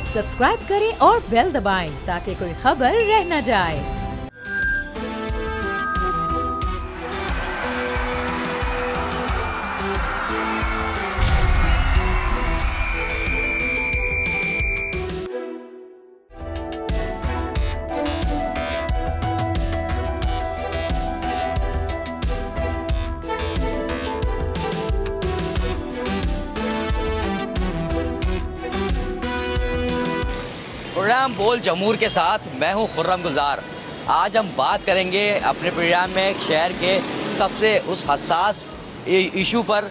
Subscribe करें और bell दबाएं ताकि कोई खबर रह न जाए। प्रोग्राम बोल जमूर के साथ मैं हूं खुर्रम गुलजार। आज हम बात करेंगे अपने प्रोग्राम में शहर के सबसे उस हसास इशू पर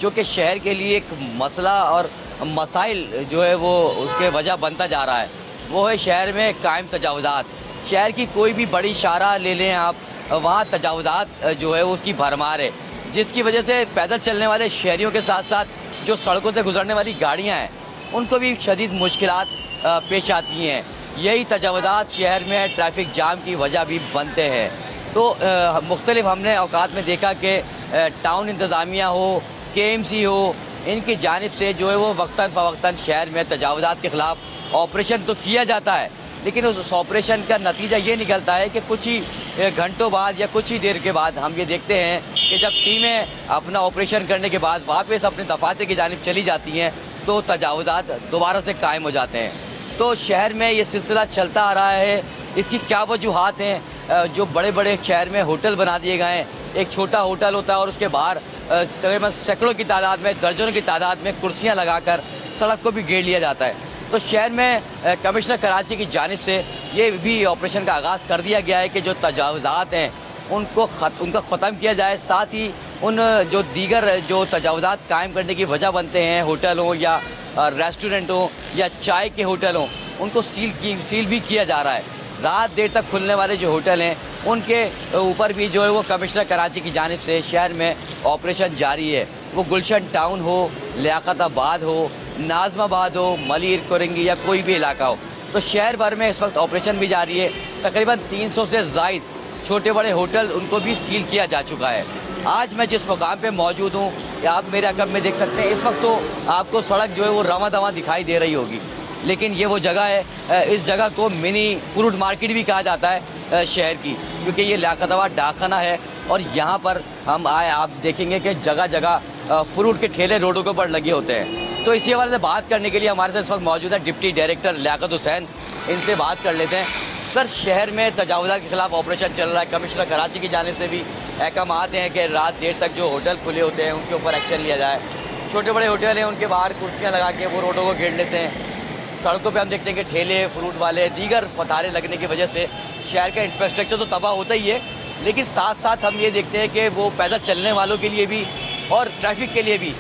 जो कि शहर के लिए एक मसला और मसाइल जो है वो उसके वजह बनता जा रहा है। वो है शहर में कायम तजावुज़ात। शहर की कोई भी बड़ी शारा ले लें आप, वहाँ तजावुज़ात जो है उसकी भरमार है, जिसकी वजह से पैदल चलने वाले शहरियों के साथ साथ जो सड़कों से गुजरने वाली गाड़ियाँ हैं उनको भी शदीद मुश्किलात पेश आती हैं। यही तजावुज़ात शहर में ट्रैफिक जाम की वजह भी बनते हैं। तो मुख्तलिफ हमने औकात में देखा कि टाउन इंतज़ामिया हो, KMC हो, इनकी जानिब से जो है वो वक्तन फ़वक्तन शहर में तजावुज़ात के ख़िलाफ़ ऑपरेशन तो किया जाता है, लेकिन उस ऑपरेशन का नतीजा ये निकलता है कि कुछ ही घंटों बाद या कुछ ही देर के बाद हम ये देखते हैं कि जब टीमें अपना ऑपरेशन करने के बाद वापस अपने दफातर की जानिब चली जाती हैं तो तजावुज़ात दोबारा से कायम हो जाते हैं। तो शहर में ये सिलसिला चलता आ रहा है। इसकी क्या वजूहात हैं? जो बड़े बड़े शहर में होटल बना दिए गए हैं, एक छोटा होटल होता है और उसके बाहर तकरीबन सैकड़ों की तादाद में, दर्जनों की तादाद में कुर्सियां लगाकर सड़क को भी घेर लिया जाता है। तो शहर में कमिश्नर कराची की जानिब से ये भी ऑपरेशन का आगाज़ कर दिया गया है कि जो तजावुज़ात हैं उनका ख़त्म किया जाए। साथ ही उन जो दीगर जो तजावुज़ात कायम करने की वजह बनते हैं, होटल हो या रेस्टोरेंट हो या चाय के होटल हों, उनको सील भी किया जा रहा है। रात देर तक खुलने वाले जो होटल हैं उनके ऊपर भी जो है वो कमिश्नर कराची की जानिब से शहर में ऑपरेशन जारी है। वो गुलशन टाउन हो, लियाकताबाद हो, नाज़माबाद हो, मलिर कोरंगी या कोई भी इलाका हो, तो शहर भर में इस वक्त ऑपरेशन भी जारी है। तकरीबन 300 से ज़ायद छोटे बड़े होटल उनको भी सील किया जा चुका है। आज मैं जिस मुकाम पे मौजूद हूँ, आप मेरे अकब में देख सकते हैं, इस वक्त तो आपको सड़क जो है वो रवा दवा दिखाई दे रही होगी, लेकिन ये वो जगह है, इस जगह को मिनी फ्रूट मार्केट भी कहा जाता है शहर की, क्योंकि ये लियाकताबाद डाकखाना है और यहाँ पर हम आए आप देखेंगे कि जगह जगह फ्रूट के ठेले रोडों के ऊपर लगे होते हैं। तो इसी हवाले से बात करने के लिए हमारे साथ इस वक्त मौजूद है डिप्टी डायरेक्टर लियाकत हुसैन। इनसे बात कर लेते हैं। सर, शहर में तजावुज़ात के खिलाफ ऑपरेशन चल रहा है, कमिश्नर कराची की जानिब से भी अहकामात हैं कि रात देर तक जो होटल खुले होते हैं उनके ऊपर एक्शन लिया जाए। छोटे बड़े होटल हैं उनके बाहर कुर्सियाँ लगा के वो रोडों को घेर लेते हैं। सड़कों पे हम देखते हैं कि ठेले, फ्रूट वाले, दीगर पतारे लगने की वजह से शहर का इंफ्रास्ट्रक्चर तो तबाह होता ही है, लेकिन साथ साथ हम ये देखते हैं कि वो पैदल चलने वालों के लिए भी और ट्रैफिक के लिए भी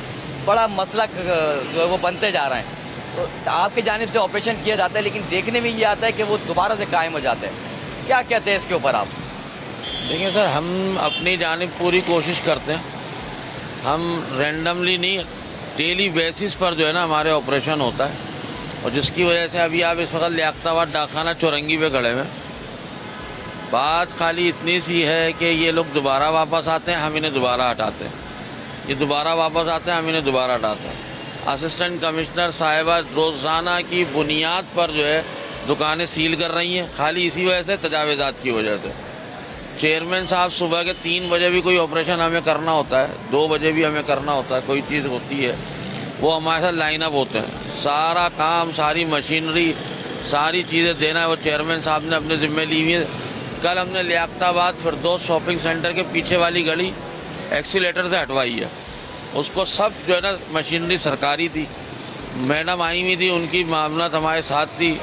बड़ा मसला जो है वो बनते जा रहे हैं। तो आपकी जानिब से ऑपरेशन किया जाता है, लेकिन देखने में ये आता है कि वो दोबारा से कायम हो जाते हैं। क्या कहते हैं इसके ऊपर आप? देखिए सर, हम अपनी जानिब पूरी कोशिश करते हैं। हम रैंडमली नहीं, डेली बेसिस पर जो है ना हमारे ऑपरेशन होता है, और जिसकी वजह से अभी आप इस वक्त लियाकताबाद डाकखाना चौरंगी पे खड़े हुए। बात खाली इतनी सी है कि ये लोग दोबारा वापस आते हैं, हम इन्हें दोबारा हटाते हैं, ये दोबारा वापस आते हैं, हम इन्हें दोबारा हटाते हैं। असिस्टेंट कमिश्नर साहिबा रोज़ाना की बुनियाद पर जो है दुकानें सील कर रही हैं, खाली इसी वजह से, तजावुज़ात की वजह से। चेयरमैन साहब सुबह के 3 बजे भी कोई ऑपरेशन हमें करना होता है, 2 बजे भी हमें करना होता है, कोई चीज़ होती है, वो हमारे साथ लाइन अप होते हैं। सारा काम, सारी मशीनरी, सारी चीज़ें देना है वो चेयरमैन साहब ने अपने ज़िम्मे ली हुई है। कल हमने लियाकताबाद फिरदौस शॉपिंग सेंटर के पीछे वाली गली एक्सीलेटर से हटवाई है, उसको सब जो है ना मशीनरी सरकारी थी, मैडम आई हुई थी, उनकी मामलात हमारे साथ थी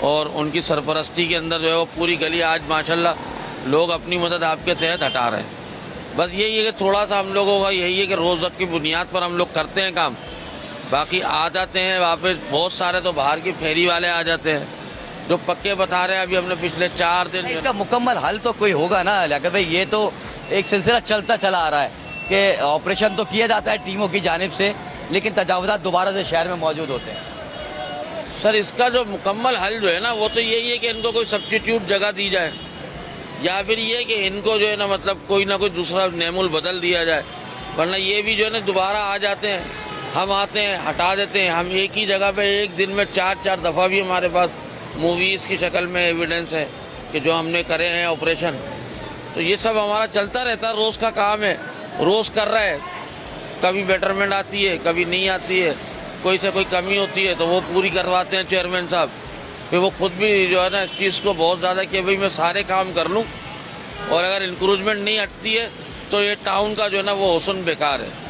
और उनकी सरपरस्ती के अंदर जो है वो पूरी गली आज माशाल्लाह लोग अपनी मदद आपके तहत हटा रहे हैं। बस यही है कि थोड़ा सा हम लोगों का यही है कि रोज़ की बुनियाद पर हम लोग करते हैं काम, बाकी आ जाते हैं वापस। बहुत सारे तो बाहर की फेरी वाले आ जाते हैं जो पक्के बता रहे हैं। अभी हमने पिछले 4 दिन, इसका मुकम्मल हल तो कोई होगा ना लियाकत भाई? ये तो एक सिलसिला चलता चला आ रहा है कि ऑपरेशन तो किया जाता है टीमों की जानिब से, लेकिन तजावुज़ात दोबारा से शहर में मौजूद होते हैं। सर, इसका जो मुकम्मल हल जो है ना वो तो यही है कि इनको कोई सब्स्टिट्यूट जगह दी जाए, या फिर ये कि इनको जो है ना मतलब कोई ना कोई दूसरा नेमुल बदल दिया जाए, वरना ये भी जो है ना दोबारा आ जाते हैं। हम आते हैं हटा देते हैं। हम एक ही जगह पे एक दिन में 4-4 दफ़ा भी हमारे पास मूवीज़ की शक्ल में एविडेंस है कि जो हमने करे हैं ऑपरेशन। तो ये सब हमारा चलता रहता है, रोज़ का काम है, रोज़ कर रहा है। कभी बेटरमेंट आती है, कभी नहीं आती है, कोई से कोई कमी होती है तो वो पूरी करवाते हैं चेयरमैन साहब। फिर वो खुद भी जो है ना इस चीज़ को बहुत ज़्यादा कि भाई मैं सारे काम कर लूँ, और अगर इंक्रूजमेंट नहीं हटती है तो ये टाउन का जो है ना वो हुस्न बेकार है।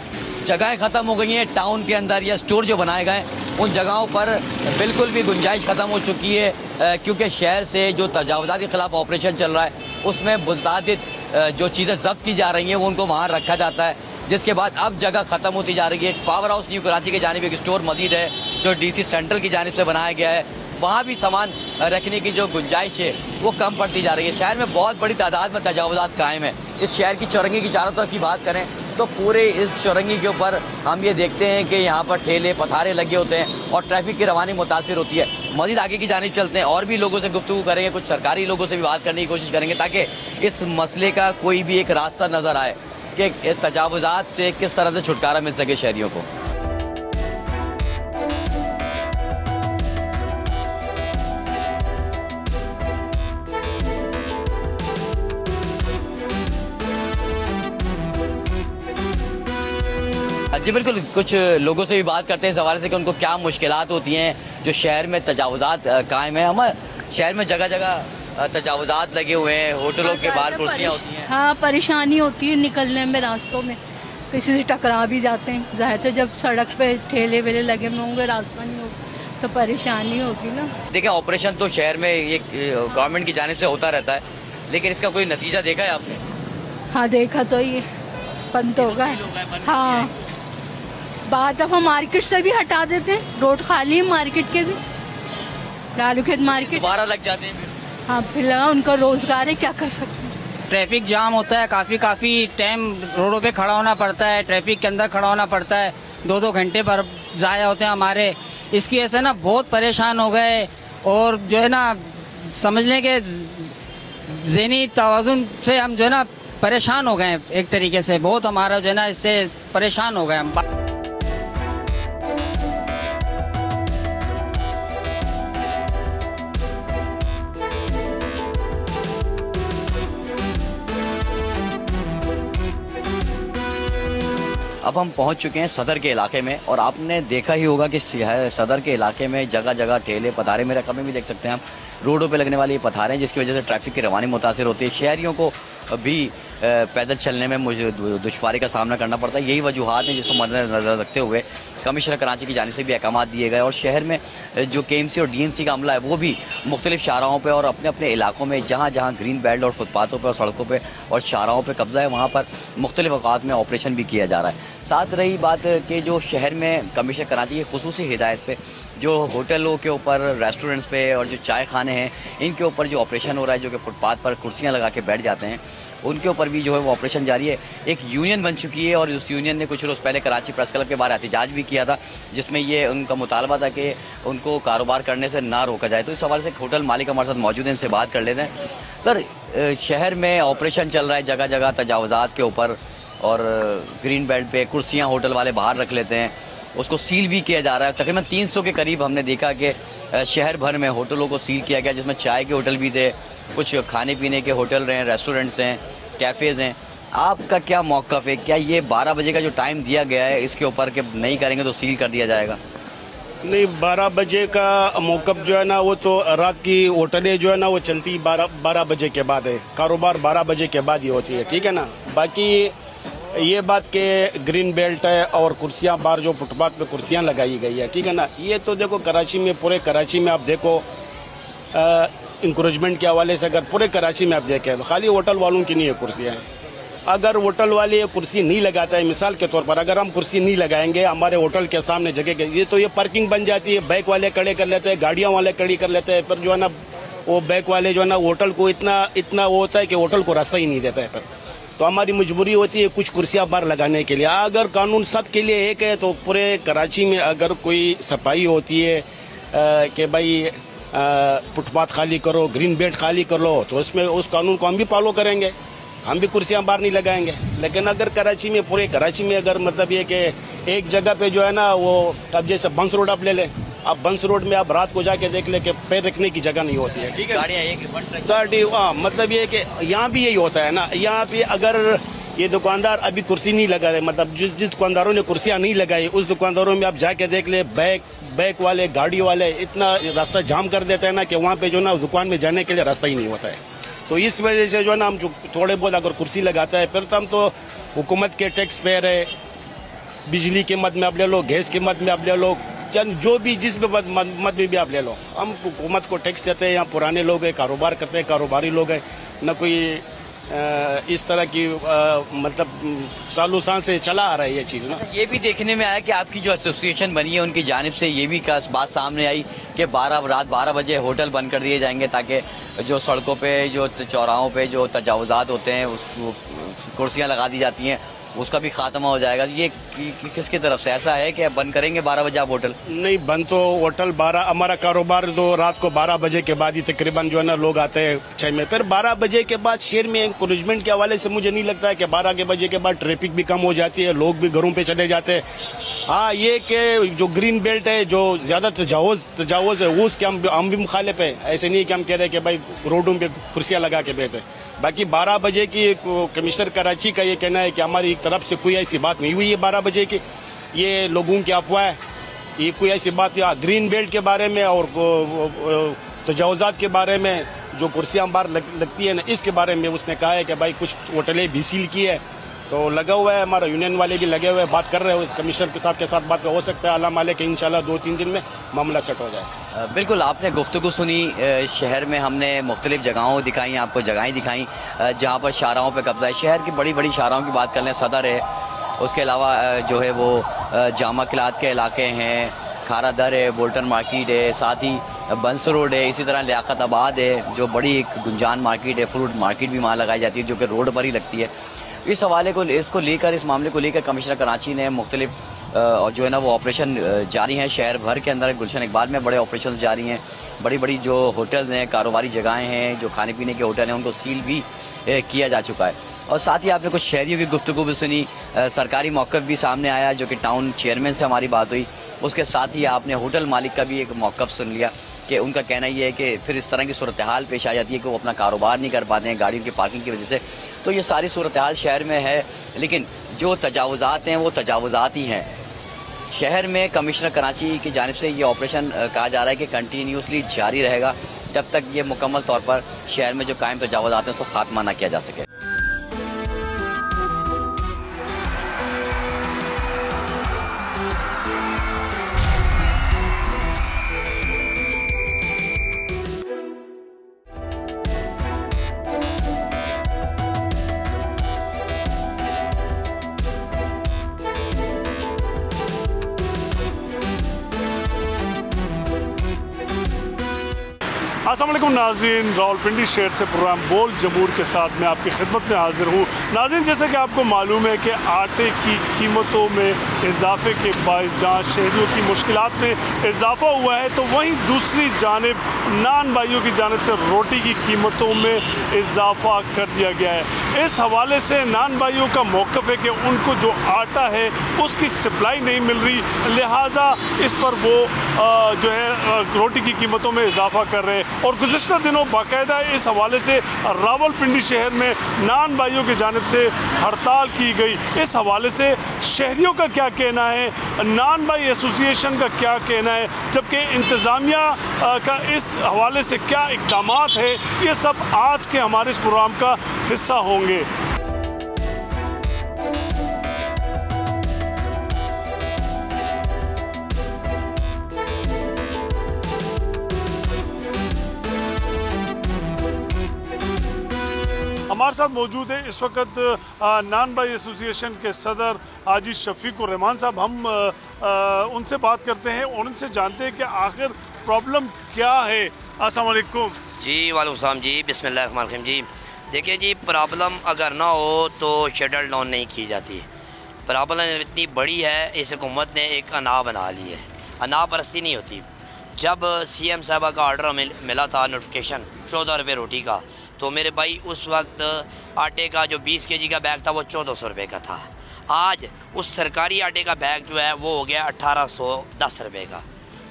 जगहें ख़त्म हो गई हैं टाउन के अंदर, या स्टोर जो बनाए गए उन जगहों पर बिल्कुल भी गुंजाइश ख़त्म हो चुकी है, क्योंकि शहर से जो तजावुज़ात के ख़िलाफ़ ऑपरेशन चल रहा है उसमें मुतअद्दिद जो चीज़ें ज़ब्त की जा रही हैं वो उनको वहाँ रखा जाता है, जिसके बाद अब जगह ख़त्म होती जा रही है। पावर हाउस न्यू कराची की जानिब एक स्टोर मज़ीद है जो DC सेंट्रल की जानिब से बनाया गया है, वहाँ भी सामान रखने की जो गुंजाइश है वो कम पड़ती जा रही है। शहर में बहुत बड़ी तादाद में तजावुज़ात कायम है। इस शहर की चौरंगी की चारों तरफ की बात करें तो पूरे इस चौरंगी के ऊपर हम ये देखते हैं कि यहाँ पर ठेले पथारे लगे होते हैं और ट्रैफिक की रवानी मुतासिर होती है। मज़ीद आगे की जानिब चलते हैं और भी लोगों से गुफ्तगू करेंगे, कुछ सरकारी लोगों से भी बात करने की कोशिश करेंगे ताकि इस मसले का कोई भी एक रास्ता नज़र आए कि तजावुज़ात से किस तरह से छुटकारा मिल सके शहरियों को। जी बिल्कुल, कुछ लोगों से भी बात करते हैं इस हवाले से कि उनको क्या मुश्किलात होती हैं जो शहर में तजावुज़ात कायम है। हमारे शहर में जगह जगह तजावुज़ात लगे हुए हैं, होटलों के बाहर कुर्सियाँ होती हैं। हाँ, परेशानी होती है निकलने में, रास्तों में किसी से टकरा भी जाते हैं। ज़ाहिर है जब सड़क पे ठेले वेले लगे होंगे, रास्ता नहीं होगा तो परेशानी होगी ना। देखिए, ऑपरेशन तो शहर में ये गवर्नमेंट की जानिब से होता रहता है, लेकिन इसका कोई नतीजा देखा है आपने? हाँ देखा तो, ये बंद होगा। हाँ, बाद दफ़ा मार्केट से भी हटा देते हैं, रोड खाली है मार्केट के भी, लालू खेत मार्केट दोबारा लग जाते हैं। हाँ, फिर लगा उनका रोजगार है, क्या कर सकते हैं। ट्रैफिक जाम होता है, काफ़ी टाइम रोडों पे खड़ा होना पड़ता है, ट्रैफिक के अंदर खड़ा होना पड़ता है, 2-2 घंटे पर ज़ाया होते हैं हमारे। इसकी वजह से ना बहुत परेशान हो गए, और जो है ना समझने के ज़हनी तवाज़ुन से हम जो है ना परेशान हो गए, एक तरीके से बहुत हमारा जो है ना इससे परेशान हो गए हम। अब हम पहुंच चुके हैं सदर के इलाके में, और आपने देखा ही होगा कि सदर के इलाके में जगह जगह ठेले पथारे, मेरे रकम में भी देख सकते हैं हम, रोडों पे लगने वाले ये पथारे हैं जिसकी वजह से ट्रैफिक की रवानी मुतासिर होती है। शहरियों को भी पैदल चलने में मुझे दुश्वारी का सामना करना पड़ता है। यही वजूहात हैं जिसको मद्देनजर रखते हुए कमिश्नर कराची की जानिब से भी अहकाम दिए गए, और शहर में जो KMC और DNC का अमला है वो भी मुख्तलिफ शाहराहों पे और अपने अपने इलाकों में जहाँ जहाँ ग्रीन बेल्ट और फुटपाथों पर और सड़कों पर और शाहराहों पर कब्जा है वहाँ पर मुख्तलिफ अवकात में ऑपरेशन भी किया जा रहा है। साथ रही बात कि जो शहर में कमिश्नर कराची की खुसूसी हिदायत पे जो होटलों के ऊपर, रेस्टोरेंट्स पे और जो चाय खाने हैं इनके ऊपर जो ऑपरेशन हो रहा है, जो कि फुटपाथ पर कुर्सियाँ लगा के बैठ जाते हैं, उनके ऊपर भी जो है वो ऑपरेशन जारी है। एक यूनियन बन चुकी है और उस यूनियन ने कुछ रोज़ पहले कराची प्रेस क्लब के बाहर एहतजाज भी किया था, जिसमें ये उनका मुतालबा था कि उनको कारोबार करने से ना रोका जाए। तो इस हवाले से एक होटल मालिक हमारे साथ मौजूद है, इनसे बात कर लेते हैं। सर, शहर में ऑपरेशन चल रहा है जगह जगह तजावुज़ात के ऊपर, और ग्रीन बेल्ट पे कुर्सियाँ होटल वाले बाहर रख लेते हैं, उसको सील भी किया जा रहा है। तकरीबन 300 के करीब हमने देखा कि शहर भर में होटलों को सील किया गया, जिसमें चाय के होटल भी थे, कुछ खाने पीने के होटल हैं, रेस्टोरेंट्स हैं, कैफ़ेज़ हैं। आपका क्या मौक़िफ़ है? क्या ये 12 बजे का जो टाइम दिया गया है इसके ऊपर कि नहीं करेंगे तो सील कर दिया जाएगा? नहीं, 12 बजे का मौक़िफ़ जो है ना वो तो रात की होटलें जो है ना वो चलती 12 बजे के बाद है, कारोबार 12 बजे के बाद ही होती है, ठीक है ना। बाकी ये बात के ग्रीन बेल्ट है और कुर्सियाँ बाहर जो फुटपाथ पे कुर्सियाँ लगाई गई है, ठीक है ना, ये तो देखो कराची में, पूरे कराची में आप देखो इंक्रोचमेंट के हवाले से अगर पूरे कराची में आप देखें तो खाली होटल वालों की नहीं है कुर्सियाँ। अगर होटल वाले ये कुर्सी नहीं लगाता है, मिसाल के तौर पर अगर हम कुर्सी नहीं लगाएंगे हमारे होटल के सामने जगह के, ये तो ये पार्किंग बन जाती है, बाइक वाले खड़े कर लेते हैं, गाड़ियाँ वाले खड़ी कर लेते हैं, पर जो है ना वो बाइक वाले जो है ना होटल को इतना वो होता है कि होटल को रास्ता ही नहीं देता है। पर तो हमारी मजबूरी होती है कुछ कुर्सियाँ बाहर लगाने के लिए। अगर कानून सब के लिए एक है तो पूरे कराची में अगर कोई सफाई होती है कि भाई फुटपाथ खाली करो, ग्रीन बेल्ट खाली कर लो, तो उसमें उस कानून को हम भी फॉलो करेंगे। हम भी कुर्सियां बाहर नहीं लगाएंगे। लेकिन अगर कराची में, पूरे कराची में अगर मतलब ये कि एक जगह पे जो है ना वो, अब जैसे बंस रोड आप ले लें, आप बंस रोड में आप रात को जाके देख ले कि पैर रखने की जगह नहीं होती है, ठीक है, गाड़ी मतलब ये कि यहाँ भी यही होता है ना। यहाँ पे अगर ये दुकानदार अभी कुर्सी नहीं लगा रहे, मतलब जिस दुकानदारों ने कुर्सियाँ नहीं लगाई उस दुकानदारों में आप जाके देख ले, बैक वाले, गाड़ी वाले इतना रास्ता जाम कर देते हैं ना कि वहाँ पे जो ना दुकान में जाने के लिए रास्ता ही नहीं होता है। तो इस वजह से जो है ना हम जो थोड़े बहुत अगर कुर्सी लगाता है, फिर तो हम तो हुकूमत के टैक्स पेयर है, बिजली के मद में आप ले लो, गैस के मद में आप ले लो, जो भी जिस मद में भी आप ले लो, हम हुकूमत को टैक्स देते हैं। यहाँ पुराने लोग हैं, कारोबार करते हैं, कारोबारी लोग हैं, न कोई इस तरह की मतलब सालों साल से चला आ रहा है ये चीज़ ना। ये भी देखने में आया कि आपकी जो एसोसिएशन बनी है उनकी जानिब से ये भी बात सामने आई कि रात 12 बजे होटल बंद कर दिए जाएंगे ताकि जो सड़कों पे, जो चौराहों पे जो तजावुज़ात होते हैं, कुर्सियाँ लगा दी जाती हैं, उसका भी खात्मा हो जाएगा। ये किसकी तरफ से ऐसा है कि बंद करेंगे 12 बजे आप होटल? नहीं, बंद तो होटल 12, हमारा कारोबार तो रात को 12 बजे के बाद ही तकरीबन जो है ना लोग आते हैं 6 में। फिर 12 बजे के बाद शहर में इंक्रोचमेंट के हवाले से मुझे नहीं लगता है कि 12 बजे के बाद ट्रैफिक भी कम हो जाती है, लोग भी घरों पे चले जाते हैं। हाँ, ये कि जो ग्रीन बेल्ट है, जो ज्यादा तजावुज है, वो उसके हम भी मुखालिफ है। ऐसे नहीं कि हम कह रहे कि भाई रोडों पे कुर्सियाँ लगा के बैठे। बाकी 12 बजे की कमिश्नर कराची का ये कहना है कि हमारी तरफ से कोई ऐसी बात नहीं हुई है 12 बजे की, ये लोगों की अफवाह है, ये कोई ऐसी बात। या ग्रीन बेल्ट के बारे में और तजावुज़ात के बारे में, जो कुर्सियाँ बाहर लगती है ना, इसके बारे में उसने कहा है कि भाई कुछ होटलें भी सील की है, तो लगा हुआ है, हमारा यूनियन वाले भी लगे हुए हैं, बात कर रहे हो, कमिश्नर के साथ बात हो सकता है, अल्लाह मालिक के इंशाल्लाह 2-3 दिन में मामला सेट हो जाए। बिल्कुल, आपने गुफ्तगू सुनी। शहर में हमने मुख्तलिफ जगहों दिखाई, आपको जगहें दिखाई जहाँ पर शाहराहों पे कब्जा है। शहर की बड़ी बड़ी शाहराहों की बात कर लें, सदर है, उसके अलावा जो है वो जामा किलात के इलाके हैं, खारा दर है, बोल्टन मार्केट है, साथ ही बंस रोड है, इसी तरह लियाकत आबाद है जो बड़ी एक गुंजान मार्केट है, फ्रूट मार्केट भी वहाँ लगाई जाती है जो कि रोड पर ही लगती है। इस हवाले को, इसको लेकर, इस मामले को लेकर कमिश्नर कराची ने मुख्तलिफ और जो है ना वो ऑपरेशन जारी हैं शहर भर के अंदर। गुलशन इकबाल में बड़े ऑपरेशन जारी हैं, बड़ी बड़ी जो होटल्स हैं, कारोबारी जगहें हैं, जो खाने पीने के होटल हैं, उनको सील भी किया जा चुका है। और साथ ही आपने कुछ शहरियों की गुफ्तगू भी सुनी, सरकारी मौक़िफ़ भी सामने आया जो कि टाउन चेयरमैन से हमारी बात हुई। उसके साथ ही आपने होटल मालिक का भी एक मौक़िफ़ सुन लिया कि उनका कहना ये है कि फिर इस तरह की सूरत हाल पेश आ जाती है कि वो अपना कारोबार नहीं कर पाते हैं गाड़ियों की पार्किंग की वजह से। तो ये सारी सूरत हाल शहर में है, लेकिन जो तजावुज़ात हैं वो तजावुज़ात ही हैं। शहर में कमिश्नर कराची की जानिब से ये ऑपरेशन कहा जा रहा है कि कंटिन्यूसली जारी रहेगा जब तक ये मुकम्मल तौर पर शहर में जो कायम तजावुज़ात हैं उसको खात्मा ना किया जा सके। अस्सलाम वालेकुम नाज़रीन, रावलपिंडी शहर से प्रोग्राम बोल जमूर के साथ मैं आपकी खिदमत में हाजिर हूँ। नाज़रीन, जैसे कि आपको मालूम है कि आटे की कीमतों में इजाफे के बायस जहाँ शहरियों की मुश्किलात में इजाफा हुआ है, तो वहीं दूसरी जानिब नान भाइयों की जानिब से रोटी की कीमतों में इजाफा कर दिया गया है। इस हवाले से नान भाइयों का मौक़िफ़ है कि उनको जो आटा है उसकी सप्लाई नहीं मिल रही, लिहाजा इस पर वो जो है रोटी की कीमतों में इजाफा कर रहे हैं। और गुज़िश्ता दिनों बाकायदा इस हवाले से रावलपिंडी शहर में नान भाइयों की जानिब से हड़ताल की गई। इस हवाले से शहरियों का क्या कहना है, नान भाई एसोसिएशन का क्या कहना है, जबकि इंतज़ामिया का इस हवाले से क्या इक़दामात है, ये सब आज के हमारे इस प्रोग्राम का हिस्सा होंगे। हमारे साथ मौजूद है इस वक्त नान भाई एसोसिएशन के सदर हाजी शफीकुर रहमान साहब। हम उनसे बात करते हैं और उनसे जानते हैं कि आखिर प्रॉब्लम क्या है। अस्सलाम वालेकुम जी। वालेकुम सलाम जी। बिस्मिल्लाह रहमान रहीम जी। देखिए जी, प्रॉब्लम अगर ना हो तो शटल डाउन नहीं की जाती। प्रॉब्लम इतनी बड़ी है, इस हुकूमत ने एक अना बना ली है, अना परस्ती नहीं होती। जब CM साहबा का ऑर्डर मिला था नोटिफिकेशन 14 रुपये रोटी का, तो मेरे भाई उस वक्त आटे का जो 20 kg का बैग था वो 1400 रुपये का था। आज उस सरकारी आटे का बैग जो है वो हो गया 1810 रुपये का।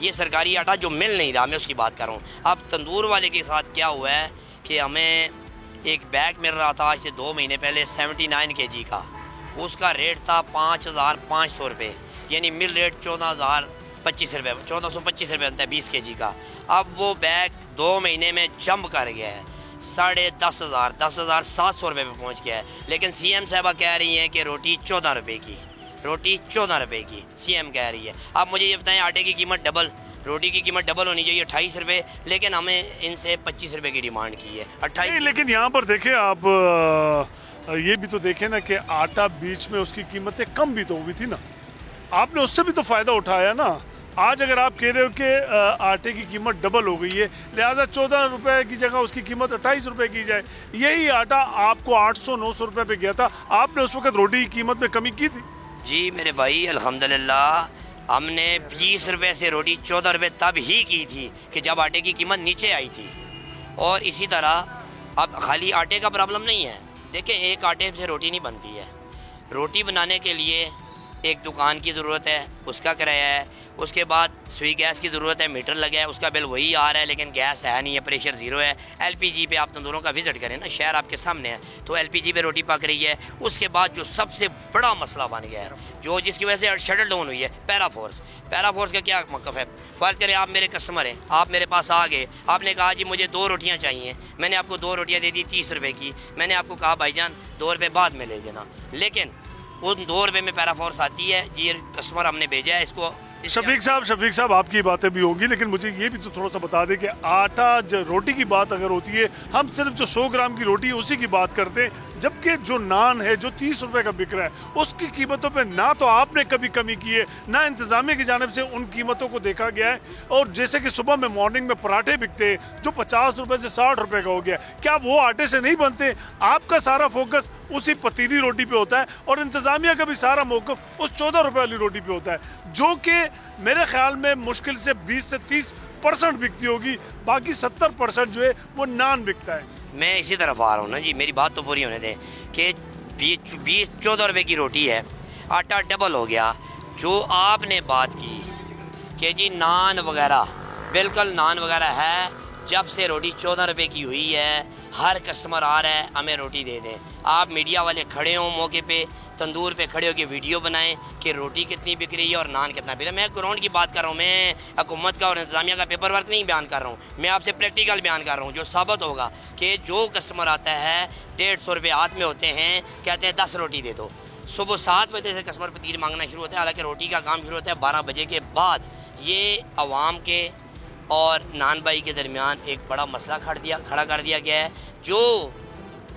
ये सरकारी आटा जो मिल नहीं रहा, मैं उसकी बात कर रहा हूँ। अब तंदूर वाले के साथ क्या हुआ है कि हमें एक बैग मिल रहा था आज से 2 महीने पहले 79 kg का, उसका रेट था 5500 रुपये, यानी मिल रेट 14,025 रुपये, 1425 रुपये बनता है 20 kg का। अब वो बैग 2 महीने में जंप कर गया है, 10,700 रुपये पे पहुँच गया है। लेकिन CM साहबा कह रही हैं कि रोटी 14 रुपये की, रोटी 14 रुपये की CM कह रही है। अब मुझे ये बताएं, आटे की कीमत डबल, रोटी की कीमत डबल होनी चाहिए 28 रुपये, लेकिन हमें इनसे 25 रुपये की डिमांड की है 28। लेकिन यहाँ पर देखें आप, ये भी तो देखें ना कि आटा बीच में उसकी कीमतें कम भी तो हुई थी ना, आपने उससे भी तो फ़ायदा उठाया ना। आज अगर आप कह रहे हो कि आटे की कीमत डबल हो गई है, लिहाजा 14 रुपये की जगह उसकी कीमत 28 रुपये की जाए, यही आटा आपको 800-900 रुपये पे गया था, आपने उस वक्त रोटी की कीमत में कमी की थी? जी मेरे भाई अल्हम्दुलिल्लाह, हमने 20 रुपये से रोटी 14 रुपये तब ही की थी कि जब आटे की कीमत नीचे आई थी। और इसी तरह अब खाली आटे का प्रॉब्लम नहीं है। देखें, एक आटे से रोटी नहीं बनती है। रोटी बनाने के लिए एक दुकान की ज़रूरत है, उसका किराया है, उसके बाद सुई गैस की ज़रूरत है, मीटर लगा है, उसका बिल वही आ रहा है, लेकिन गैस है नहीं है, प्रेशर ज़ीरो है। LPG पे आप तंदूरों का विज़िट करें ना, शहर आपके सामने है, तो LPG पे रोटी पक रही है। उसके बाद जो सबसे बड़ा मसला बन गया है, जो जिसकी वजह से शटल डाउन हुई है, पैराफोर्स। पैराफोर्स का क्या मौक़िफ़ है? फ़र्ज़ करें आप मेरे कस्टमर हैं, आप मेरे पास आ गए, आपने कहा जी मुझे 2 रोटियाँ चाहिए, मैंने आपको 2 रोटियाँ दे दी 30 रुपये की, मैंने आपको कहा भाईजान 2 रुपये बाद में ले लेना, लेकिन उन 2 रुपये में पैराफोर्स आती है। ये कस्टमर हमने भेजा है, इसको शफीक साहब आपकी बातें भी होंगी, लेकिन मुझे ये भी तो थोड़ा सा बता दें कि आटा रोटी की बात अगर होती है, हम सिर्फ जो 100 ग्राम की रोटी है उसी की बात करते हैं, जबकि जो नान है जो 30 रुपए का बिक रहा है उसकी कीमतों पे ना तो आपने कभी कमी की है, ना इंतजामिया की जानिब से उन कीमतों को देखा गया है। और जैसे कि सुबह में मॉर्निंग में पराठे बिकते हैं जो 50 रुपए से 60 रुपए का हो गया, क्या वो आटे से नहीं बनते? आपका सारा फोकस उसी पतीली रोटी पे होता है और इंतजामिया का भी सारा मौक़िफ़ उस 14 रुपए वाली रोटी पे होता है, जो कि मेरे ख्याल में मुश्किल से 20 से 30% बिकती होगी, बाकी 70% जो है वो नान बिकता है। मैं इसी तरफ आ रहा हूँ ना जी, मेरी बात तो पूरी होने दें कि 14 रुपये की रोटी है, आटा डबल हो गया। जो आपने बात की कि जी नान वगैरह, बिल्कुल नान वगैरह है, जब से रोटी 14 रुपये की हुई है हर कस्टमर आ रहा है हमें रोटी दे दें। आप मीडिया वाले खड़े हों मौके पे, तंदूर पे खड़े होकर वीडियो बनाएं कि रोटी कितनी बिक रही है और नान कितना बिक रहा है। मैं ग्राउंड की बात कर रहा हूँ, मैं हुकूमत का और इंतजामिया का पेपर वर्क नहीं बयान कर रहा हूँ, मैं आपसे प्रैक्टिकल बयान कर रहा हूँ, जो साबित होगा कि जो कस्टमर आता है 150 रुपये हाथ में होते हैं, कहते हैं 10 रोटी दे दो। सुबह 7 बजे से कस्टमर पतील मांगना शुरू होता है, हालांकि रोटी का काम शुरू होता है 12 बजे के बाद। ये अवाम के और नान भाई के दरमियान एक बड़ा मसला खड़ा कर दिया गया है, जो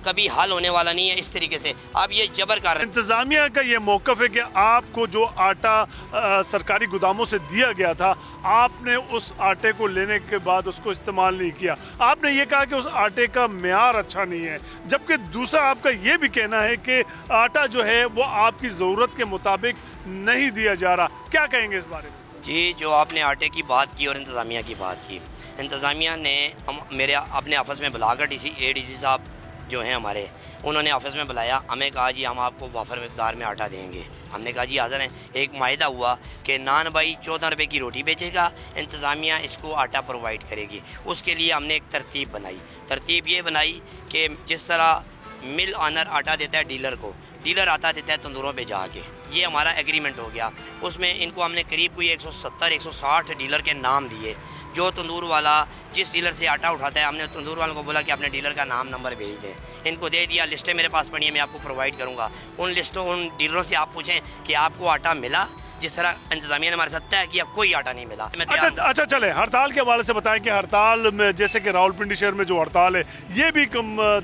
कभी हल होने वाला नहीं है। इस तरीके से आप ये जबर कर रहे हैं। इंतजामिया का ये मौक़िफ़ है कि आपको जो आटा सरकारी गोदामों से दिया गया था, आपने उस आटे को लेने के बाद उसको इस्तेमाल नहीं किया। आपने ये कहा कि उस आटे का मेयार अच्छा नहीं है, जबकि दूसरा आपका ये भी कहना है कि आटा जो है वो आपकी ज़रूरत के मुताबिक नहीं दिया जा रहा। क्या कहेंगे इस बारे में? जी, जो आपने आटे की बात की और इंतज़ामिया की बात की, इंतज़ामिया ने मेरे अपने ऑफिस में बुलाकर ADC साहब जो हैं हमारे, उन्होंने ऑफिस में बुलाया, हमें कहा जी हम आपको वाफर मकदार में आटा देंगे। हमने कहा जी हाज़िर हैं। एक माहिदा हुआ कि नान भाई 14 रुपये की रोटी बेचेगा, इंतज़ामिया इसको आटा प्रोवाइड करेगी। उसके लिए हमने एक तरतीब बनाई। तरतीब ये बनाई कि जिस तरह मिल ऑनर आटा देता है डीलर को, डीलर आता देता है तंदूरों पे जाके, ये हमारा एग्रीमेंट हो गया। उसमें इनको हमने करीब कोई 170-160 डीलर के नाम दिए। जो तंदूर वाला जिस डीलर से आटा उठाता है, हमने तंदूर वालों को बोला कि अपने डीलर का नाम नंबर भेज दें। इनको दे दिया, लिस्टें मेरे पास पड़ी हैं, मैं आपको प्रोवाइड करूँगा। उन लिस्टों, उन डीलरों से आप पूछें कि आपको आटा मिला, जिस तरह इंतजामिया ने हमारे साथ तय किया कोई आटा नहीं मिला। अच्छा चले, हड़ताल के हवाले से बताएं कि हड़ताल में, जैसे कि रावलपिंडी शहर में जो हड़ताल है, ये भी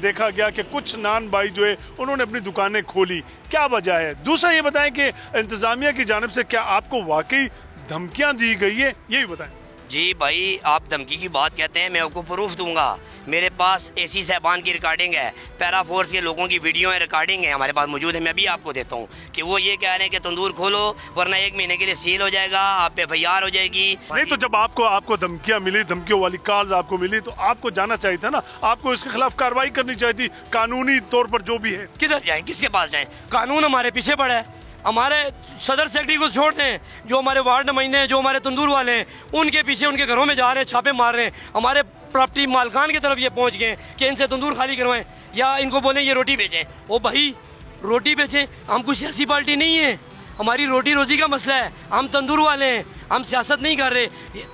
देखा गया कि कुछ नान भाई जो है उन्होंने अपनी दुकानें खोली, क्या वजह है? दूसरा ये बताएं कि इंतजामिया की जानिब से क्या आपको वाकई धमकियाँ दी गई है, ये भी बताएं। जी भाई, आप धमकी की बात कहते हैं, मैं आपको प्रूफ दूंगा। मेरे पास एसी साहबान की रिकॉर्डिंग है, पैरा फोर्स के लोगों की वीडियो है, रिकॉर्डिंग है हमारे पास मौजूद है। मैं भी आपको देता हूँ कि वो ये कह रहे हैं कि तंदूर खोलो वरना 1 महीने के लिए सील हो जाएगा, आप पे FIR हो जाएगी। नहीं तो जब आपको धमकियां मिली, धमकियों वाली कॉल्स आपको मिली, तो आपको जाना चाहिए था ना, आपको इसके खिलाफ कार्रवाई करनी चाहिए थी कानूनी तौर पर जो भी है। किधर जाएं, किसके पास जाएं? कानून हमारे पीछे पड़ा है। हमारे सदर सेक्रेटरी को छोड़ दें, जो हमारे वार्ड नुमाइंदे हैं, जो हमारे तंदूर वाले हैं, उनके पीछे उनके घरों में जा रहे हैं, छापे मार रहे हैं। हमारे प्रॉपर्टी मालकान की तरफ ये पहुंच गए कि इनसे तंदूर खाली करवाएं या इनको बोलें ये रोटी बेचें। ओ भाई, रोटी बेचें, हम कुछ सियासी पार्टी नहीं है, हमारी रोटी रोजी का मसला है, हम तंदूर वाले हैं, हम सियासत नहीं कर रहे।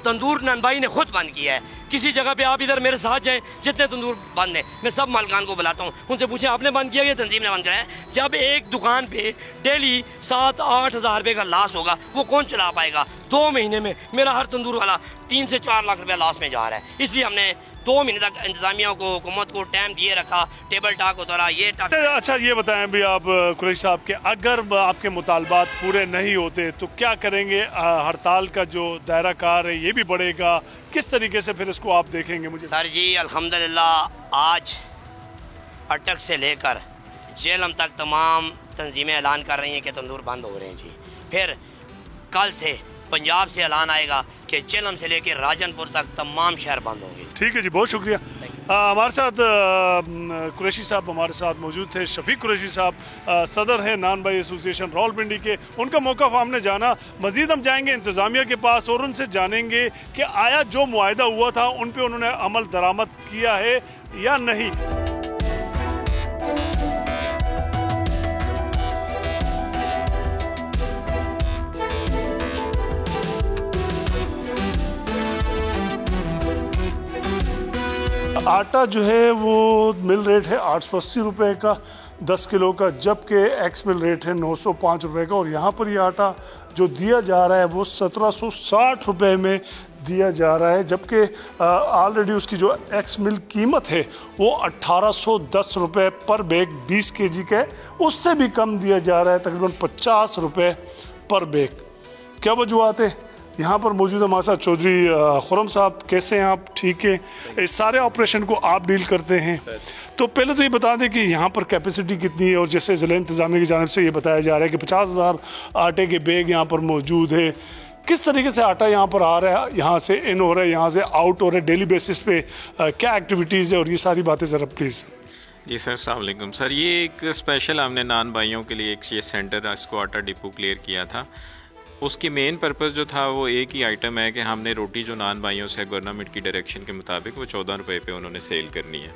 तंदूर ननबाई ने खुद बंद किया है। किसी जगह पे आप इधर मेरे साथ जाएं, जितने तंदूर बंद हैं, मैं सब मालकान को बुलाता हूँ, उनसे पूछें आपने बंद किया या तंजीम ने बंद कराया? जब एक दुकान पे डेली 7-8 हज़ार रुपये का लॉस होगा, वो कौन चला पाएगा? 2 महीने में मेरा हर तंदूर वाला 3 से 4 लाख रुपया लॉस में जा रहा है। इसलिए हमने 2 महीने तक इंतजामिया को, हुकूमत को टाइम दिए रखा, टेबल टॉक होता रहा। ये अच्छा ये बताएं भी आप कुरैशी साहब के, अगर आपके मुतालबात पूरे नहीं होते तो क्या करेंगे? हड़ताल का जो दायरा कार है ये भी बढ़ेगा, किस तरीके से फिर इसको आप देखेंगे? मुझे सर जी अल्हम्दुलिल्लाह आज अटक से लेकर जेलम तक तमाम तंजीमें ऐलान कर रही हैं कि तंदूर बंद हो रहे हैं जी। फिर कल से पंजाब से ऐलान आएगा कि जेलम से लेकर राजनपुर तक तमाम शहर बंद होंगे। ठीक है जी, बहुत शुक्रिया। हमारे साथ कुरैशी साहब हमारे साथ मौजूद थे। शफीक कुरैशी साहब सदर है नान भाई एसोसिएशन रावलपिंडी के, उनका मौक़िफ़ हमने जाना। मज़ीद हम जाएंगे इंतज़ामिया के पास और उनसे जानेंगे कि आया जो मुआहदा हुआ था उन पर उन्होंने अमल दरामद किया है या नहीं। आटा जो है वो मिल रेट है 880 रुपये का 10 किलो का, जबकि एक्स मिल रेट है 905 रुपये का। और यहाँ पर ये आटा जो दिया जा रहा है वो 1760 रुपये में दिया जा रहा है, जबकि ऑलरेडी उसकी जो एक्स मिल कीमत है वो 1810 रुपये पर बैग 20 kg का है, उससे भी कम दिया जा रहा है, तकरीबन 50 रुपये पर बैग। क्या वजूहत है? यहाँ पर मौजूद हमारे साथ चौधरी खुर्रम साहब, कैसे हैं आप? ठीक है, इस सारे ऑपरेशन को आप डील करते हैं, तो पहले तो ये बता दें कि यहाँ पर कैपेसिटी कितनी है। और जैसे ज़िला इंतज़ामिया की जानिब से ये बताया जा रहा है कि 50,000 आटे के बैग यहाँ पर मौजूद है। किस तरीके से आटा यहाँ पर आ रहा है, यहाँ से इन हो रहा है, यहाँ से आउट हो रहा है, डेली बेसिस पे क्या एक्टिविटीज़ है, और ये सारी बातें ज़रा प्लीज़। जी सर, अस्सलाम वालेकुम सर। ये एक स्पेशल हमने नान भाइयों के लिए एक ये सेंटर इसको आटा डिपो क्लियर किया था। उसकी मेन पर्पस जो था वो एक ही आइटम है कि हमने रोटी जो नान भाइयों से गवर्नमेंट की डायरेक्शन के मुताबिक वो 14 रुपये पे उन्होंने सेल करनी है।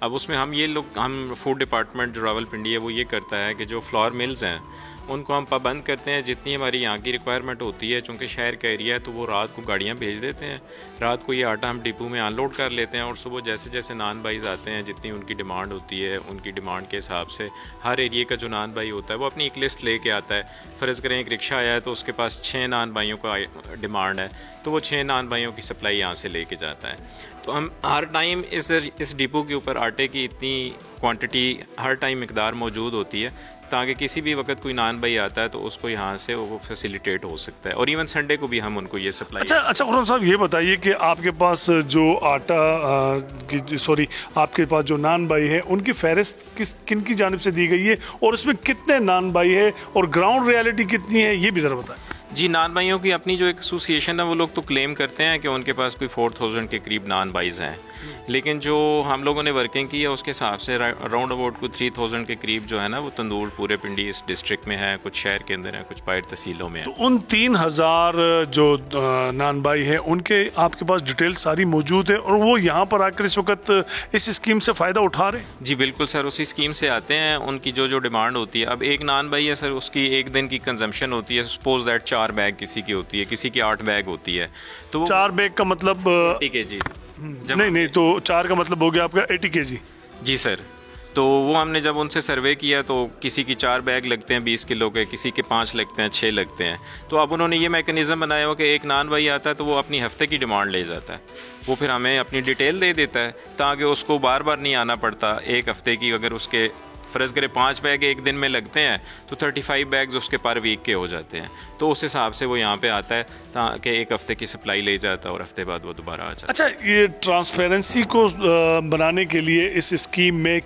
अब उसमें हम फूड डिपार्टमेंट जो रावलपिंडी है वो ये करता है कि जो फ्लोर मिल्स हैं उनको हम पाबंद करते हैं, जितनी हमारी यहाँ की रिक्वायरमेंट होती है, चूँकि शहर का एरिया है तो वो रात को गाड़ियाँ भेज देते हैं, रात को ये आटा हम डिपो में अनलोड कर लेते हैं और सुबह जैसे जैसे नान भाईज आते हैं, जितनी उनकी डिमांड होती है उनकी डिमांड के हिसाब से हर एरिए का जो नान भाई होता है वो अपनी एक लिस्ट लेके आता है। फ़र्ज़ करें एक रिक्शा आया है तो उसके पास 6 नान भाइयों का डिमांड है, तो वो 6 नान भाइयों की सप्लाई यहाँ से लेके जाता है। तो हम हर टाइम इस डिपो के ऊपर आटे की इतनी क्वांटिटी हर टाइम मिकदार मौजूद होती है ताकि किसी भी वक्त कोई नान भाई आता है तो उसको यहाँ से वो फैसिलिटेट हो सकता है। और इवन संडे को भी हम उनको ये सप्लाई। अच्छा खुर्रम साहब, ये बताइए कि आपके पास जो आटा आपके पास जो नान भाई है उनकी फहरिस्त किन की जानिब से दी गई है और उसमें कितने नान भाई है और ग्राउंड रियलिटी कितनी है, ये भी ज़रा बताएं। जी, नान भाइयों की अपनी जो एक एसोसिएशन है वो लोग तो क्लेम करते हैं कि उनके पास कोई 4000 के करीब नान भाईज हैं, लेकिन जो हम लोगों ने वर्किंग की है उसके हिसाब से राउंड अबाउट को 3000 के करीब जो है ना वो तंदूर पूरे पिंडी इस डिस्ट्रिक्ट में है, कुछ शहर के अंदर है, कुछ बाहर तहसीलों में है। तो उन 3000 जो नान भाई हैं उनके आपके पास डिटेल सारी मौजूद है और वो यहाँ पर आकर इस वक्त इस स्कीम से फ़ायदा उठा रहे हैं? जी बिल्कुल सर, उसी स्कीम से आते हैं। उनकी जो डिमांड होती है, अब एक नान भाई है सर, उसकी एक दिन की कंजम्पशन होती है, सपोज दैट 4 बैग किसी की होती है, किसी की 8 बैग होती है, तो 4 बैग का मतलब 80 kg। नहीं, तो 4 का मतलब हो गया आपका 80 kg। जी सर, तो वो हमने जब उनसे सर्वे किया तो किसी की 4 बैग लगते हैं 20 किलो के, किसी के 5 लगते हैं, 6 लगते हैं। तो अब उन्होंने ये मैकेनिज़्म बनाया हुआ कि एक नान भाई आता है तो वो अपनी हफ्ते की डिमांड ले जाता है, वो फिर हमें अपनी डिटेल दे देता है ताकि उसको बार बार नहीं आना पड़ता। एक हफ्ते की अगर उसके फ़र्ज़ करें 5 बैग एक दिन में लगते हैं तो 35 बैग्स उसके पर वीक के हो जाते हैं, तो उस हिसाब से वो यहाँ पे आता है ताकि एक हफ़्ते की सप्लाई ले जाता है और हफ्ते बाद वो दोबारा आ जाता है। अच्छा, ये ट्रांसपेरेंसी को बनाने के लिए इस स्कीम में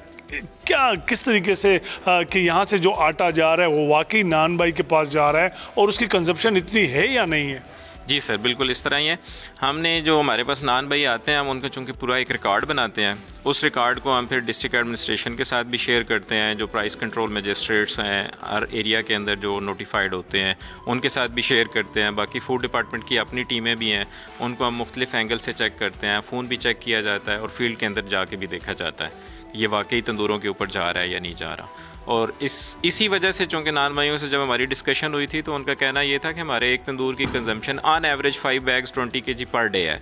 क्या किस तरीके से कि यहाँ से जो आटा जा रहा है वो वाकई नान भाई के पास जा रहा है और उसकी कंजप्शन इतनी है या नहीं है? जी सर, बिल्कुल इस तरह ही है। हमने जो हमारे पास नान भाई आते हैं हम उनका चूँकि पूरा एक रिकॉर्ड बनाते हैं, उस रिकॉर्ड को हम फिर डिस्ट्रिक्ट एडमिनिस्ट्रेशन के साथ भी शेयर करते हैं, जो प्राइस कंट्रोल मजिस्ट्रेट्स हैं हर एरिया के अंदर जो नोटिफाइड होते हैं उनके साथ भी शेयर करते हैं। बाकी फूड डिपार्टमेंट की अपनी टीमें भी हैं, उनको हम मुख्तलिफ एंगल से चेक करते हैं, फ़ोन भी चेक किया जाता है और फील्ड के अंदर जाके भी देखा जाता है ये वाकई तंदूरों के ऊपर जा रहा है या नहीं जा रहा। और इसी वजह से चूँकि नान भाइयों से जब हमारी डिस्कशन हुई थी तो उनका कहना ये था कि हमारे एक तंदूर की consumption on average 5 bags 20 kg per day है।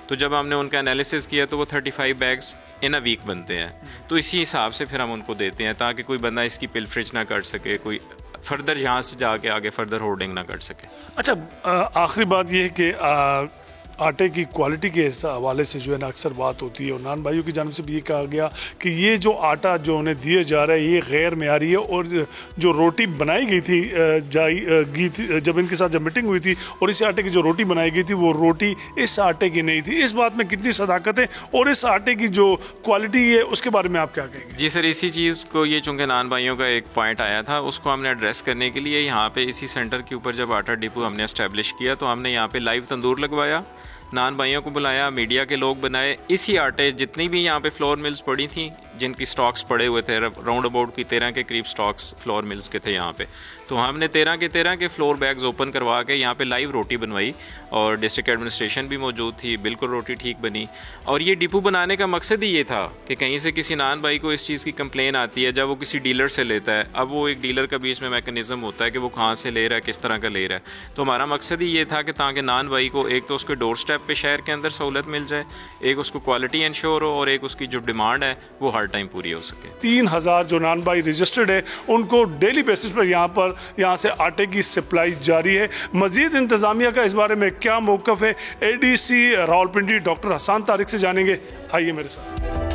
तो जब हमने उनका एनालिसिस किया तो वो 35 बैग्स इन अ वीक बनते हैं। तो इसी हिसाब से फिर हम उनको देते हैं ताकि कोई बंदा इसकी पिलफ्रिज ना कर सके, कोई फर्दर यहाँ से जाके आगे फर्दर होर्डिंग ना कर सके। अच्छा, आखिरी बात यह है कि आटे की क्वालिटी के हवाले से जो है ना अक्सर बात होती है और नान भाइयों की जानिब से भी ये कहा गया कि ये जो आटा जो उन्हें दिया जा रहा है ये गैर मेयारी है और जो रोटी बनाई गई थी जब इनके साथ जब मीटिंग हुई थी और इस आटे की जो रोटी बनाई गई थी वो रोटी इस आटे की नहीं थी। इस बात में कितनी सदाकत है और इस आटे की जो क्वालिटी है उसके बारे में आप क्या कहेंगे? जी सर, इसी चीज़ को ये चूँकि नान भाइयों का एक पॉइंट आया था उसको हमने एड्रेस करने के लिए यहाँ पे इसी सेंटर के ऊपर जब आटा डिपो हमने एस्टेब्लिश किया तो हमने यहाँ पे लाइव तंदूर लगवाया, नान भाइयों को बुलाया, मीडिया के लोग बनाए। इसी आटे जितनी भी यहाँ पे फ्लोर मिल्स पड़ी थी जिनकी स्टॉक्स पड़े हुए थे, राउंड अबाउट की 13 के करीब स्टॉक्स फ्लोर मिल्स के थे यहाँ पे, तो हमने 13 के फ्लोर बैग्स ओपन करवा के यहाँ पे लाइव रोटी बनवाई और डिस्ट्रिक्ट एडमिनिस्ट्रेशन भी मौजूद थी, बिल्कुल रोटी ठीक बनी। और ये डिपो बनाने का मकसद ही ये था कि कहीं से किसी नान भाई को इस चीज़ की कंप्लेन आती है जब वो किसी डीलर से लेता है, अब वो एक डीलर का बीच में मैकेनिज्म होता है कि वो कहाँ से ले रहा है, किस तरह का ले रहा है। तो हमारा मकसद ही ये था कि ताकि नान भाई को एक तो उसके डोर स्टेप पे शहर के अंदर सहूलत मिल जाए, एक उसको क्वालिटी इंश्योर हो और एक उसकी जो डिमांड है वो हर टाइम पूरी हो सके। 3000 जो नान भाई रजिस्टर्ड है उनको डेली बेसिस पर यहाँ से आटे की सप्लाई जारी है। मजीद इंतजामिया का इस बारे में क्या मौक़िफ़ है ADC रावलपिंडी डॉक्टर हसन तारिक से जानेंगे, आइए मेरे साथ।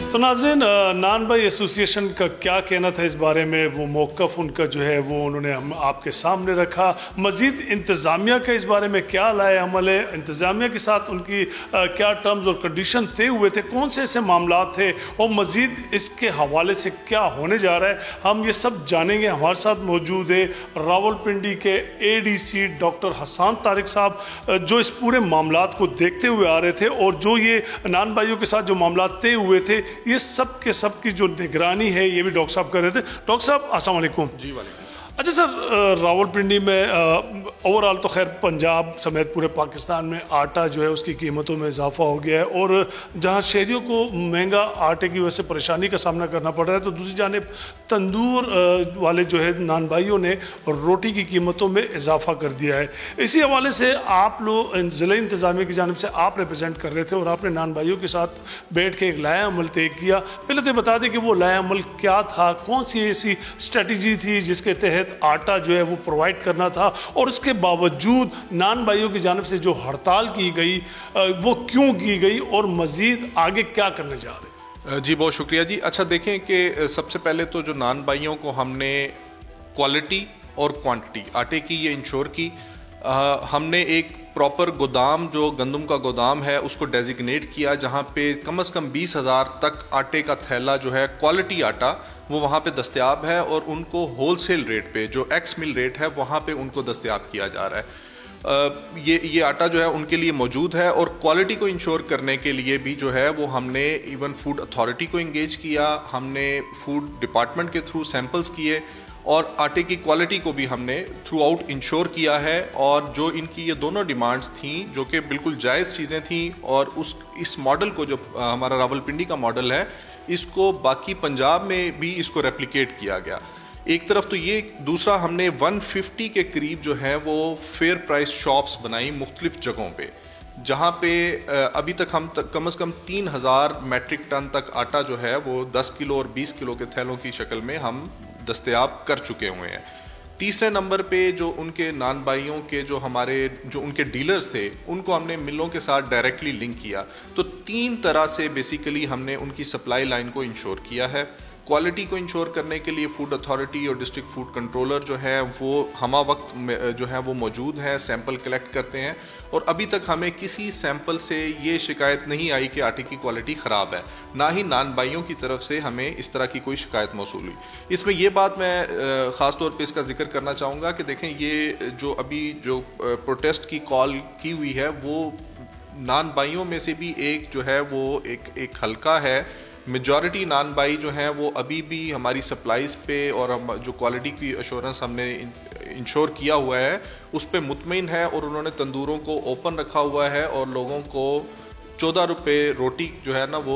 तो नाज़रीन, नान भाई एसोसिएशन का क्या कहना था इस बारे में, वो मौक़िफ़ उनका जो है वो उन्होंने हम आपके सामने रखा। मज़ीद इंतज़ामिया का इस बारे में क्या लाए अमल है, इंतज़ामिया के साथ उनकी क्या टर्म्स और कंडीशन तय हुए थे, कौन से ऐसे मामला थे और मज़ीद इसके हवाले से क्या होने जा रहा है, हम ये सब जानेंगे। हमारे साथ मौजूद है रावलपिंडी के ADC डॉक्टर हसन तारिक साहब, जो इस पूरे मामला को देखते हुए आ रहे थे और जो ये नान भाइयों के साथ जो मामला तय हुए थे ये सब के सब की जो निगरानी है ये भी डॉक्टर साहब कर रहे थे। डॉक्टर साहब अस्सलाम वालेकुम। जी वालेकुम। अच्छा सर, रावलपिंडी में ओवरऑल तो खैर पंजाब समेत पूरे पाकिस्तान में आटा जो है उसकी कीमतों में इजाफा हो गया है और जहां शहरियों को महंगा आटे की वजह से परेशानी का सामना करना पड़ रहा है, तो दूसरी जानिब तंदूर वाले जो है नान भाइयों ने रोटी की कीमतों में इजाफा कर दिया है। इसी हवाले से आप लोग ज़िला इंतज़ामिया की जानिब से आप रिप्रेजेंट कर रहे थे और आपने नान भाइयों के साथ बैठ के एक लाया अमल तय किया। पहले तो बता दें कि वो लाया अमल क्या था, कौन सी ऐसी स्ट्रेटजी थी जिसके तहत आटा जो है वो प्रोवाइड करना था और उसके बावजूद नान भाइयों की जानिब से जो हड़ताल की गई वो क्यों की गई और मज़ीद आगे क्या करने जा रहे हैं? जी बहुत शुक्रिया जी। अच्छा देखें कि सबसे पहले तो जो नान भाइयों को हमने क्वालिटी और क्वांटिटी आटे की ये इंश्योर की, हमने एक प्रॉपर गोदाम जो गंदम का गोदाम है उसको डेजिग्नेट किया जहाँ पे कम से कम 20,000 तक आटे का थैला जो है क्वालिटी आटा वो वहाँ पे दस्तयाब है और उनको होलसेल रेट पे जो एक्स मिल रेट है वहाँ पे उनको दस्तयाब किया जा रहा है। ये आटा जो है उनके लिए मौजूद है और क्वालिटी को इंश्योर करने के लिए भी जो है वो हमने इवन फूड अथॉरिटी को इंगेज किया, हमने फूड डिपार्टमेंट के थ्रू सैंपल्स किए और आटे की क्वालिटी को भी हमने थ्रू आउट इंश्योर किया है। और जो इनकी ये दोनों डिमांड्स थी जो कि बिल्कुल जायज़ चीज़ें थी और इस मॉडल को जो हमारा रावलपिंडी का मॉडल है इसको बाकी पंजाब में भी इसको रेप्लिकेट किया गया। एक तरफ तो ये, दूसरा हमने 150 के करीब जो है वो फेयर प्राइस शॉप्स बनाई मुख्तलिफ जगहों पे, जहाँ पे अभी तक हम कम से कम 3000 मैट्रिक टन तक आटा जो है वो 10 किलो और 20 किलो के थैलों की शक्ल में हम दस्तयाब कर चुके हुए हैं। तीसरे नंबर पे जो उनके नान भाइयों के जो उनके डीलर्स थे, उनको हमने मिलों के साथ डायरेक्टली लिंक किया। तो 3 तरह से बेसिकली हमने उनकी सप्लाई लाइन को इंश्योर किया है। क्वालिटी को इंश्योर करने के लिए फूड अथॉरिटी और डिस्ट्रिक्ट फूड कंट्रोलर जो है वो हमा वक्त जो है वो मौजूद हैं, सैंपल कलेक्ट करते हैं, और अभी तक हमें किसी सैंपल से ये शिकायत नहीं आई कि आटे की क्वालिटी ख़राब है। ना ही नान भाइयों की तरफ से हमें इस तरह की कोई शिकायत मौसूल हुई। इसमें यह बात मैं ख़ास तौर पे इसका जिक्र करना चाहूँगा कि देखें, ये जो अभी जो प्रोटेस्ट की कॉल की हुई है, वो नान भाइयों में से भी एक जो है वो एक हल्का है। मेजॉरिटी नान भाई जो हैं वो अभी भी हमारी सप्लाईज़ पे और हम जो क्वालिटी की अश्योरेंस हमने इंश्योर किया हुआ है उस पर मुतमईन है, और उन्होंने तंदूरों को ओपन रखा हुआ है और लोगों को 14 रुपये रोटी जो है ना वो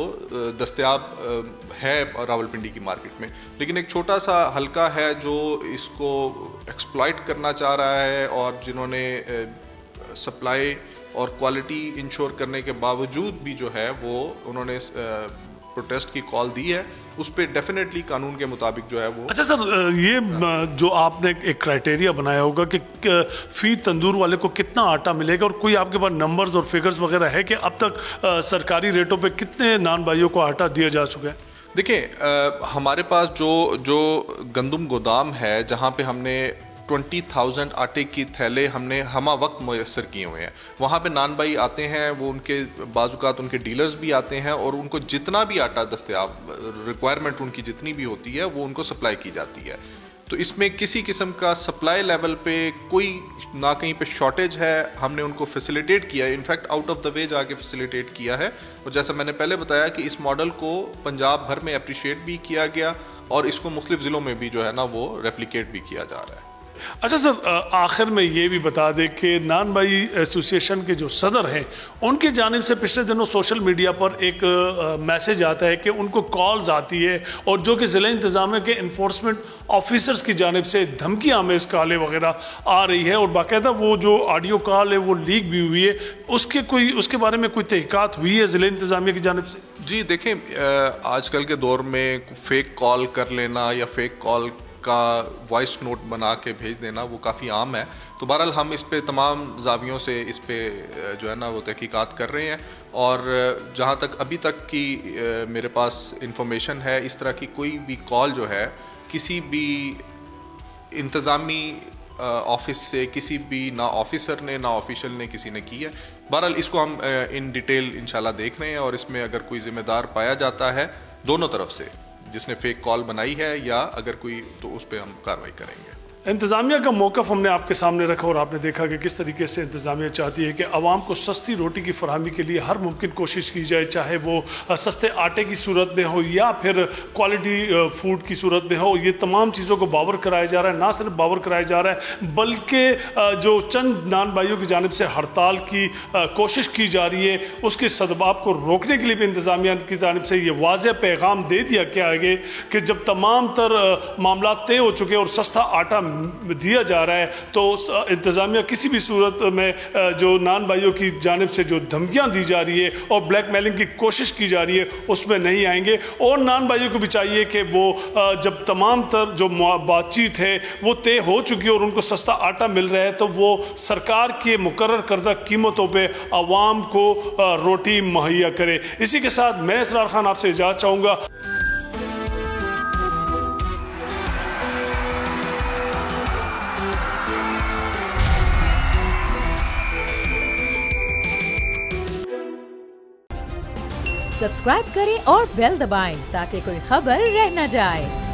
दस्तयाब है रावलपिंडी की मार्केट में। लेकिन एक छोटा सा हल्का है जो इसको एक्सप्लॉइट करना चाह रहा है, और जिन्होंने सप्लाई और क्वालिटी इंश्योर करने के बावजूद भी जो है वो उन्होंने प्रोटेस्ट की कॉल दी है, उस पर डेफिनेटली कानून के मुताबिक जो है वो। अच्छा सर, ये जो आपने एक क्राइटेरिया बनाया होगा कि फी तंदूर वाले को कितना आटा मिलेगा, और कोई आपके पास नंबर्स और फिगर्स वगैरह है कि अब तक सरकारी रेटों पे कितने नान भाइयों को आटा दिया जा चुका है? देखिए, हमारे पास जो गंदम गोदाम है जहाँ पे हमने 20,000 आटे की थैले हमने हमा वक्त मुयस्सर किए हुए हैं, वहाँ पे नान भाई आते हैं, वो उनके बाजुकात उनके डीलर्स भी आते हैं, और उनको जितना भी आटा दस्तयाब रिक्वायरमेंट उनकी जितनी भी होती है वो उनको सप्लाई की जाती है। तो इसमें किसी किस्म का सप्लाई लेवल पे कोई ना कहीं पे शॉर्टेज है, हमने उनको फैसिलिटेट किया है, in fact out of the way जाके फैसिलिटेट किया है। और जैसा मैंने पहले बताया कि इस मॉडल को पंजाब भर में अप्रिशिएट भी किया गया, और इसको मुख्तलिफ ज़िलों में भी जो है ना वो रेप्लिकेट भी किया जा रहा है। अच्छा सर, आखिर में ये भी बता दें कि नान भाई एसोसिएशन के जो सदर हैं उनकी जानिब से पिछले दिनों सोशल मीडिया पर एक मैसेज आता है कि उनको कॉल्स आती है, और जो कि ज़िला इंतज़ामिया के इन्फोर्समेंट ऑफिसर्स की जानिब से धमकी आमेज़ कॉलें वगैरह आ रही है, और बाकायदा वो जो ऑडियो कॉल है वो लीक भी हुई है। उसके बारे में कोई तहकीकात हुई है ज़िला इंतज़ामिया की जानिब से? जी देखें, आजकल के दौर में फ़ेक कॉल कर लेना या फ़ेक कॉल का वॉइस नोट बना के भेज देना वो काफ़ी आम है। तो बहरहाल हम इस पे तमाम ज़ावियों से इस पे जो है ना वो तहकीकात कर रहे हैं, और जहाँ तक अभी तक की मेरे पास इंफॉर्मेशन है, इस तरह की कोई भी कॉल जो है किसी भी इंतज़ामी ऑफिस से किसी भी ना ऑफिसर ने ना ऑफिशियल ने किसी ने की है। बहरहाल इसको हम इन डिटेल इंशाल्लाह देख रहे हैं, और इसमें अगर कोई ज़िम्मेदार पाया जाता है दोनों तरफ से, जिसने फेक कॉल बनाई है या अगर कोई, तो उस पर हम कार्रवाई करेंगे। इंतज़ामिया का मौक़िफ़ हमने आपके सामने रखा, और आपने देखा कि किस तरीके से इंतज़ामिया चाहती है कि आवाम को सस्ती रोटी की फरहमी के लिए हर मुमकिन कोशिश की जाए, चाहे वो सस्ते आटे की सूरत में हो या फिर क्वालिटी फूड की सूरत में हो। ये तमाम चीज़ों को बावर कराया जा रहा है, ना सिर्फ बावर कराया जा रहा है बल्कि जो चंद नान भाइयों की जानिब से हड़ताल की कोशिश की जा रही है, उसके सदबाब को रोकने के लिए भी इंतज़ामिया की जानिब से ये वाज़ेह पैगाम दे दिया क्या आगे कि जब तमाम तर मामला तय हो चुके और सस्ता आटा दिया जा रहा है, तो इंतज़ामिया किसी भी सूरत में जो नान भाइयों की जानिब से जो धमकियां दी जा रही है और ब्लैकमेलिंग की कोशिश की जा रही है उसमें नहीं आएंगे। और नान भाइयों को भी चाहिए कि वो जब तमाम तर जो बातचीत है वो तय हो चुकी है और उनको सस्ता आटा मिल रहा है, तो वो सरकार के मुकर्रर करदा कीमतों पर आवाम को रोटी मुहैया करे। इसी के साथ मैं इसरार खान आपसे इजाज़त चाहूँगा। सब्सक्राइब करें और बेल दबाएं ताकि कोई खबर रह न जाए।